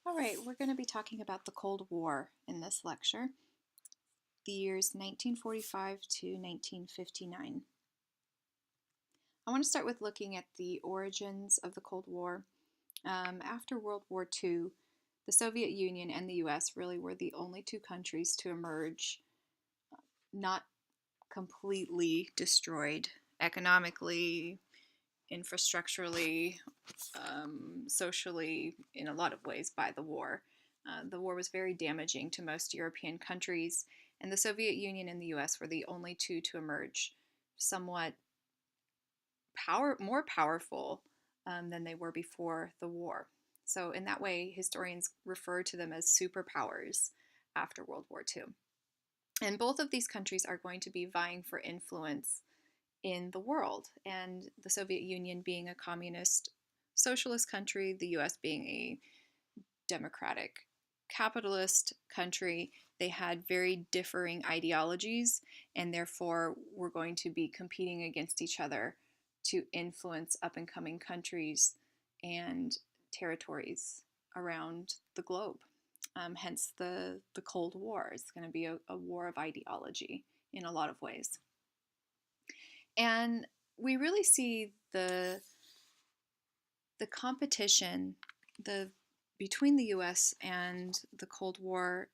All right, we're going to be talking about the Cold War in this lecture, the years 1945 to 1959. I want to start with looking at the origins of the Cold War. After World War II, the Soviet Union and the US really were the only two countries to emerge not completely destroyed economically, infrastructurally, socially, in a lot of ways by the war. The war was very damaging to most European countries, and the Soviet Union and the US were the only two to emerge somewhat more powerful than they were before the war. So, in that way, historians refer to them as superpowers after World War II. And both of these countries are going to be vying for influence in the world, and the Soviet Union being a communist socialist country, the US being a democratic capitalist country. They had very differing ideologies, and therefore were going to be competing against each other to influence up and coming countries and territories around the globe. Hence, the Cold War is going to be a war of ideology in a lot of ways. And we really see the competition between the U.S. and the Cold War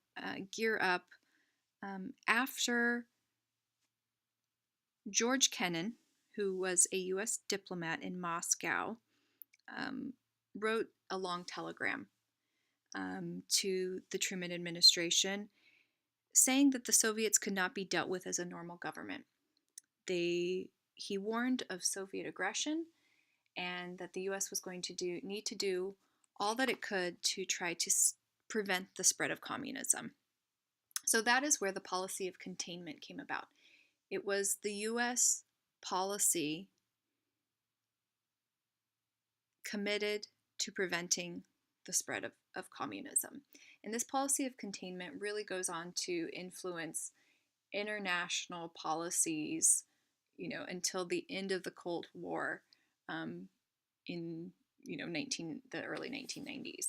gear up after George Kennan, who was a U.S. diplomat in Moscow, wrote a long telegram to the Truman administration saying that the Soviets could not be dealt with as a normal government. He warned of Soviet aggression and that the U.S. was going to need to do all that it could to try to prevent the spread of communism. So that is where the policy of containment came about. It was the U.S. policy committed to preventing the spread of communism. And this policy of containment really goes on to influence international policies, until the end of the Cold War, in the early 1990s.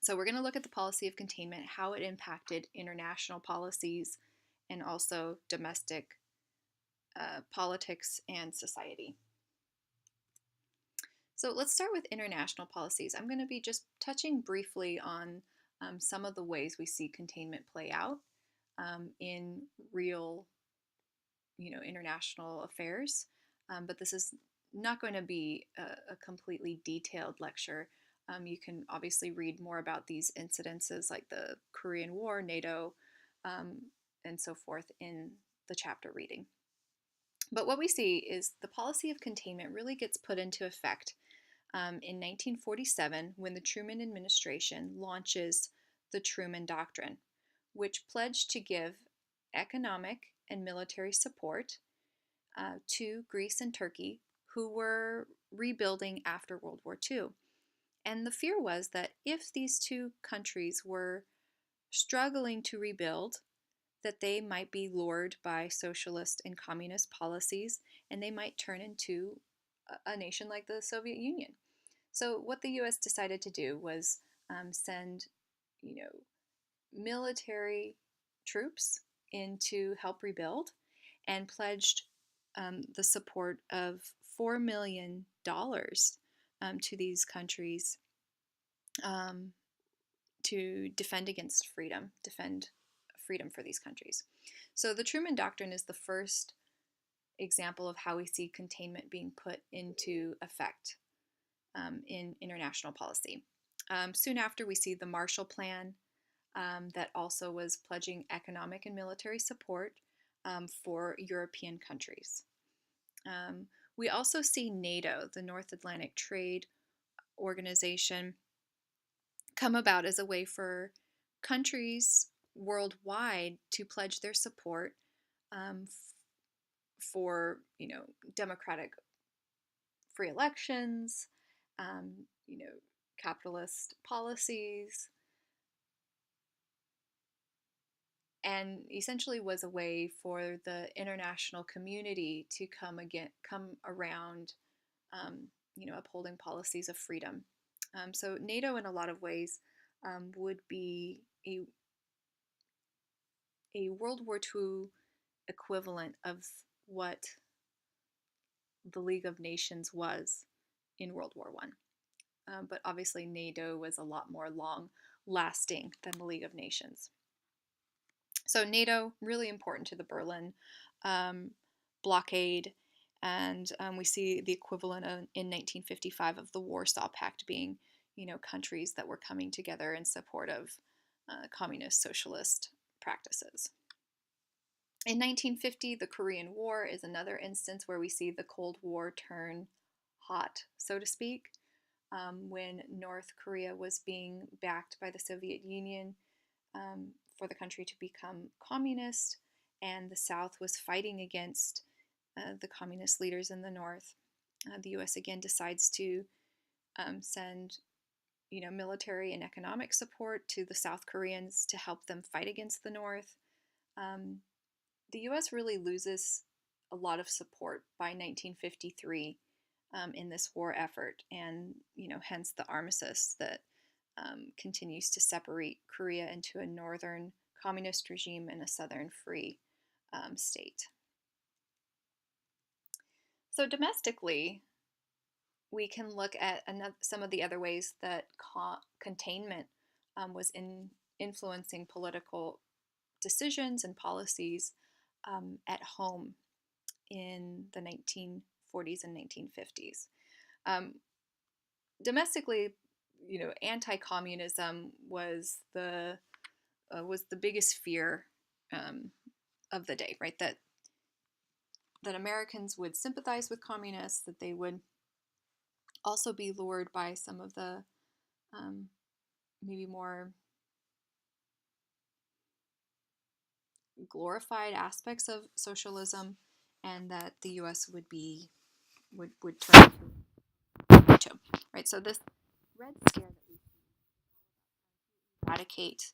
So we're going to look at the policy of containment, how it impacted international policies, and also domestic politics and society. So let's start with international policies. I'm going to be just touching briefly on some of the ways we see containment play out in real, international affairs. But this is not going to be a completely detailed lecture. You can obviously read more about these incidences like the Korean War, NATO, and so forth in the chapter reading. But what we see is the policy of containment really gets put into effect in 1947 when the Truman administration launches the Truman Doctrine, which pledged to give economic and military support to Greece and Turkey, who were rebuilding after World War II. And the fear was that if these two countries were struggling to rebuild, that they might be lured by socialist and communist policies, and they might turn into a nation like the Soviet Union. So what the U.S. decided to do was send, military troops in to help rebuild, and pledged the support of $4 million to these countries to defend freedom for these countries. So the Truman Doctrine is the first example of how we see containment being put into effect in international policy. Soon after, we see the Marshall Plan that also was pledging economic and military support for European countries. We also see NATO, the North Atlantic Trade Organization, come about as a way for countries worldwide to pledge their support for, democratic free elections, capitalist policies, and essentially was a way for the international community to come around, upholding policies of freedom So NATO, in a lot of ways, would be a World War II equivalent of what the League of Nations was in World War One. But obviously, NATO was a lot more long-lasting than the League of Nations. So NATO, really important to the Berlin um, blockade, and we see the equivalent in 1955 of the Warsaw Pact being, countries that were coming together in support of communist socialist practices. In 1950, the Korean War is another instance where we see the Cold War turn hot, so to speak, when North Korea was being backed by the Soviet Union for the country to become communist, and the South was fighting against the communist leaders in the North. The U.S. again decides to send, military and economic support to the South Koreans to help them fight against the North. The U.S. really loses a lot of support by 1953 in this war effort, and hence the armistice that continues to separate Korea into a northern communist regime and a southern free state. So domestically, we can look at some of the other ways that containment was influencing political decisions and policies at home in the 1940s and 1950s. Domestically, anti-communism was the biggest fear of the day, right? That Americans would sympathize with communists, that they would also be lured by some of the maybe more glorified aspects of socialism, and that the U.S. would turn to, right? So this Red Scare that we eradicate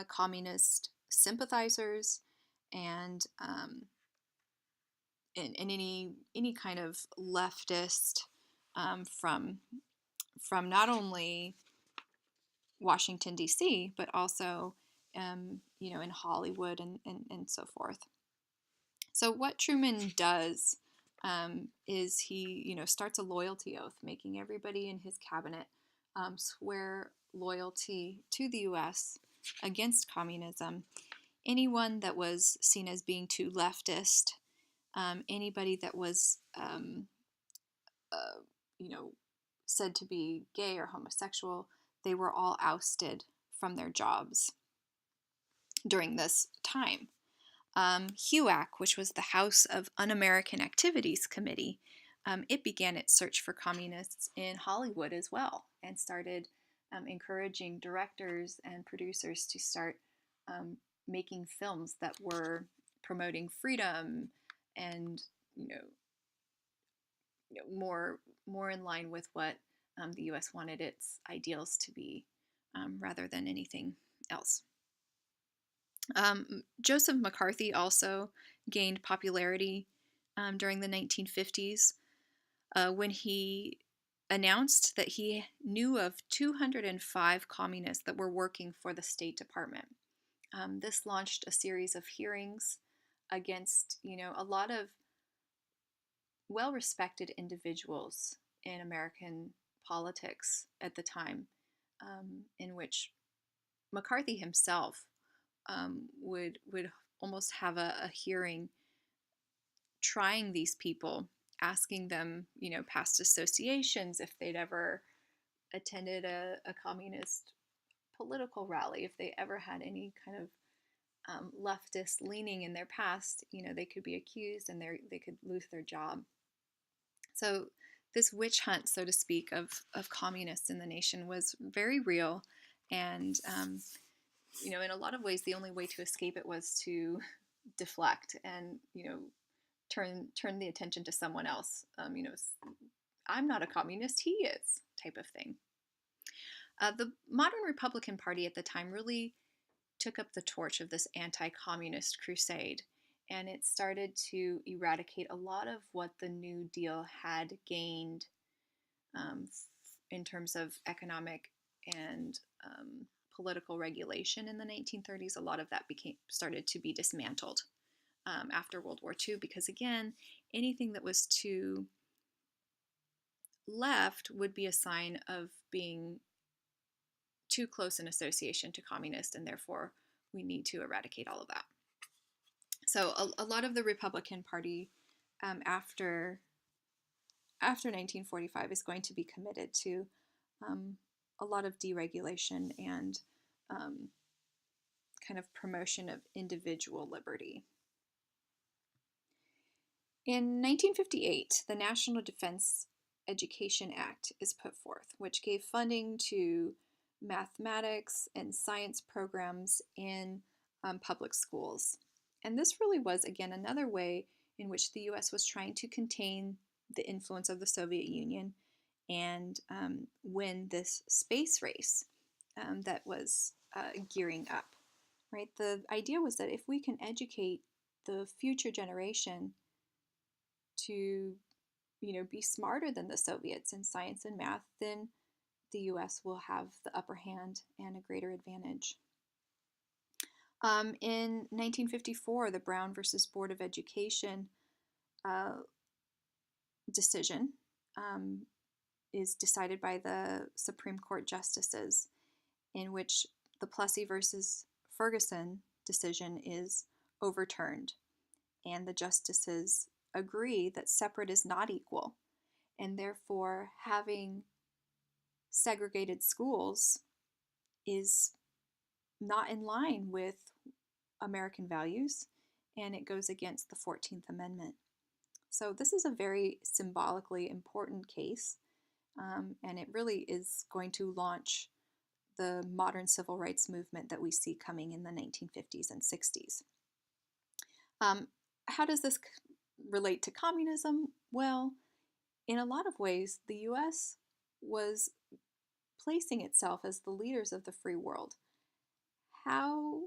communist sympathizers and any kind of leftist from not only Washington D.C. but also in Hollywood and so forth. So what Truman does is he starts a loyalty oath, making everybody in his cabinet swear loyalty to the U.S. against communism. Anyone that was seen as being too leftist, anybody that was said to be gay or homosexual, they were all ousted from their jobs during this time. HUAC, which was the House of Un-American Activities Committee, it began its search for communists in Hollywood as well, and started encouraging directors and producers to start making films that were promoting freedom and more in line with what the U.S. wanted its ideals to be, rather than anything else. Joseph McCarthy also gained popularity during the 1950s when he announced that he knew of 205 communists that were working for the State Department. This launched a series of hearings against, a lot of well-respected individuals in American politics at the time, in which McCarthy himself would almost have a hearing trying these people, asking them, past associations, if they'd ever attended a communist political rally, if they ever had any kind of leftist leaning in their past, they could be accused and they could lose their job. So this witch hunt, so to speak, of communists in the nation was very real, and in a lot of ways, the only way to escape it was to deflect and turn the attention to someone else. I'm not a communist, he is, type of thing. The modern Republican Party at the time really took up the torch of this anti-communist crusade, and it started to eradicate a lot of what the New Deal had gained in terms of economic and political regulation in the 1930s, a lot of that started to be dismantled after World War II, because again, anything that was too left would be a sign of being too close in association to communist, and therefore we need to eradicate all of that. So a lot of the Republican Party after 1945 is going to be committed to a lot of deregulation and kind of promotion of individual liberty. In 1958, the National Defense Education Act is put forth, which gave funding to mathematics and science programs in public schools. And this really was, again, another way in which the US was trying to contain the influence of the Soviet Union and win this space race that was gearing up. Right? The idea was that if we can educate the future generation to, be smarter than the Soviets in science and math, then the U.S. will have the upper hand and a greater advantage. In 1954, the Brown versus Board of Education decision is decided by the Supreme Court justices, in which the Plessy versus Ferguson decision is overturned, and the justices agree that separate is not equal, and therefore having segregated schools is not in line with American values, and it goes against the 14th Amendment. So this is a very symbolically important case, and it really is going to launch the modern civil rights movement that we see coming in the 1950s and 60s. How does this relate to communism? Well, in a lot of ways, the US was placing itself as the leaders of the free world. How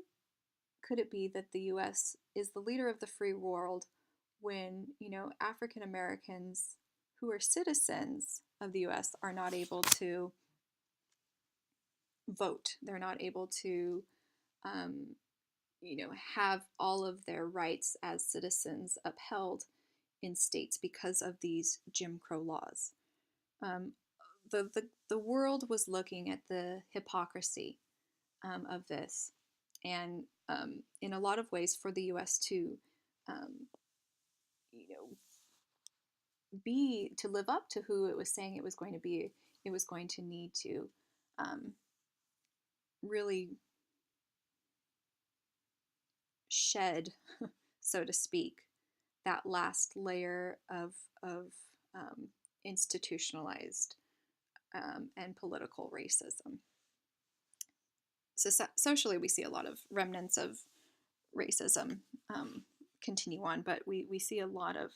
could it be that the US is the leader of the free world when, African Americans who are citizens of the US are not able to vote? They're not able to, have all of their rights as citizens upheld in states because of these Jim Crow laws. The world was looking at the hypocrisy of this, and in a lot of ways, for the U.S. to, to live up to who it was saying it was going to be, it was going to need to really shed, so to speak, that last layer of institutionalized and political racism. So socially, we see a lot of remnants of racism continue on, but we see a lot of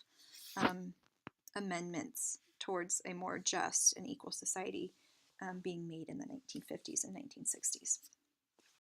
amendments towards a more just and equal society being made in the 1950s and 1960s.